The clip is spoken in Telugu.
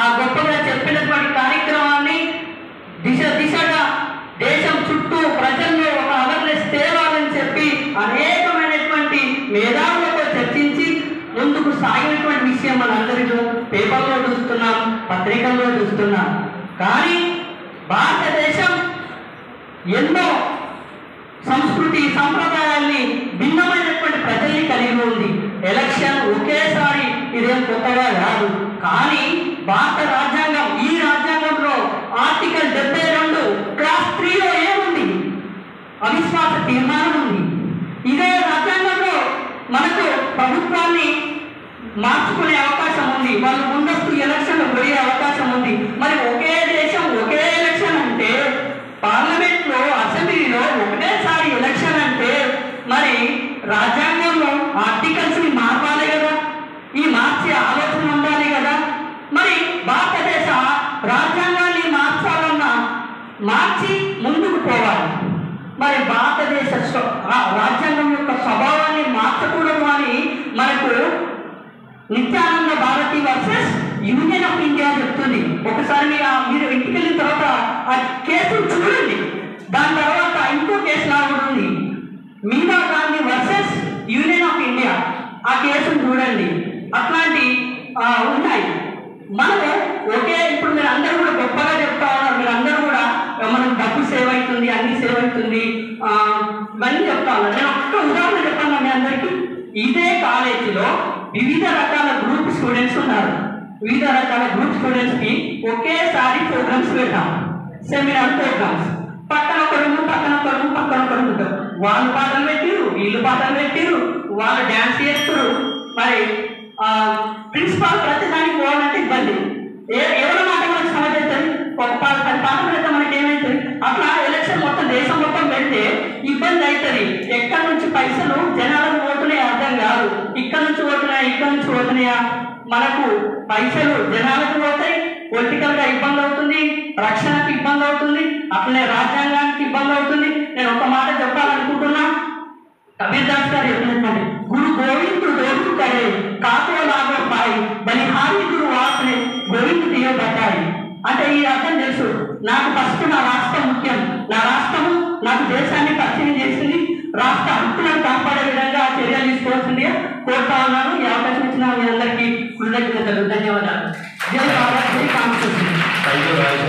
ఆ గొప్పగా చెప్పినటువంటి కార్యక్రమాన్ని దిశగా దేశం చుట్టూ ప్రజల్లో ఒక అవేర్నెస్ తేవాలని చెప్పి అనేకమైనటువంటి మేధావులతో చర్చించి ముందుకు సాగినటువంటి విషయం మనందరిలో పేపర్లో చూస్తున్నాం, పత్రికల్లో చూస్తున్నాం. కానీ భారతదేశం ఎన్నో సంస్కృతి సంప్రదాయాల్ని భిన్నమైనటువంటి ప్రజల్ని కలిగి ఉంది. ఎలక్షన్ ఒకేసారి ఇదేం కొత్తగా కాదు. కానీ భారత రాజ్యాంగం, ఈ రాజ్యాంగంలో ఆర్టికల్ 72 క్లాస్ 3లో ఏముంది? అవిశ్వాస తీర్మానం ఉంది. ఇదే రాజ్యాంగంలో మనకు ప్రభుత్వాన్ని మార్చుకునే అవకాశం ఉంది, వాళ్ళు ముందస్తు ఎలక్షన్ పోయే అవకాశం ఉంది. మరి ఒకే దేశం ఒకే ఎలక్షన్ అంటే, పార్లమెంట్లో అసెంబ్లీలో ఒకటేసారి ఎలక్షన్ అంటే మరి రాజ్యాంగంలో ఆర్టికల్స్ ని మార్పాలి కదా, ఈ మార్చే ఆలోచన ఉండాలి కదా. మరి భారతదేశ రాజ్యాంగాన్ని మార్చి ముందుకు పోవాలి. మరి భారతదేశ రాజ్యాంగం యొక్క స్వభావాన్ని మార్చకూడదు అని మనకు Nityananda Bharati versus union of India చెప్తుంది. ఒకసారి మీరు ఇంటికి వెళ్ళిన తర్వాత ఆ కేసును చూడండి. దాని తర్వాత ఇంకో కేసు లాగుంది, Meena Gandhi versus union of India. ఆ కేసును చూడండి. అట్లాంటి ఉన్నాయి. మనము ఒకే, ఇప్పుడు మీరు అందరూ కూడా గొప్పగా చెప్తా ఉన్నారు, మీరు అందరూ కూడా మనకు డబ్బు సేవ్ అవుతుంది, అన్ని సేవ్ అవుతుంది, ఇవన్నీ చెప్తా ఉన్నారు. నేను ఒక్క ఉదాహరణ చెప్పాను మీ అందరికీ. ఇదే కాలేజీలో వివిధ రకాల గ్రూప్ స్టూడెంట్స్ ఉన్నారు. వివిధ రకాల గ్రూప్ స్టూడెంట్స్ కి ఒకేసారి ప్రోగ్రామ్స్ పెట్టాం, సెమినార్ ప్రోగ్రామ్స్. పక్కన ఒకరు ఉంటారు. వాళ్ళు పాటలు పెట్టిరు, వీళ్ళు పాటలు పెట్టిరు, వాళ్ళు డ్యాన్స్ చేస్తారు. మరి ప్రిన్సిపాల్ ప్రతిదానికి పోవాలంటే ఇబ్బంది. ఎవరి మాట మనకు సమస్య అవుతుంది. ఒక 10 పాటలు పెడితే మనకి ఏమవుతుంది? అట్లా ఎలక్షన్ మొత్తం దేశం మొత్తం పెడితే ఇబ్బంది అవుతుంది. ఎక్కడి నుంచి పైసలు జనాలకు పోతున్నాయో అర్థం కాదు. ఇక్కడ నుంచి పోతున్నాయా, మనకు పైసలు జనాలకు పోతాయి, పొలిటికల్ గా ఇబ్బంది అవుతుంది, రక్షణకు ఇబ్బంది అవుతుంది, అట్లనే రాజ్యాంగానికి ఇబ్బంది అవుతుంది. నేను ఒక మాట చెప్పాలనుకుంటున్నా. కబీర్ దాస్ గారు చెప్పినటువంటి గురు గోవింద్ దోడు కరే కాతో లాగో పాయి బలిహారి గురు వాసనే గోవింద్ దియో బతాయి అంటే ఈ అర్థం తెలుసు. నాకు ఫస్ట్ నా రాష్ట్రం ముఖ్యం, నా రాష్ట్రము నాకు దేశాన్ని పరిచయం చేసింది, రాష్ట్ర హక్కులను కాపాడే విధంగా చర్యలు తీసుకోవాల్సింది కోరుతా ఉన్నాను. ఈ అవకాశం ఇచ్చిన మీ అందరికీ కృతజ్ఞతలు, ధన్యవాదాలు. జై భారత్, జై కాంగ్రెస్.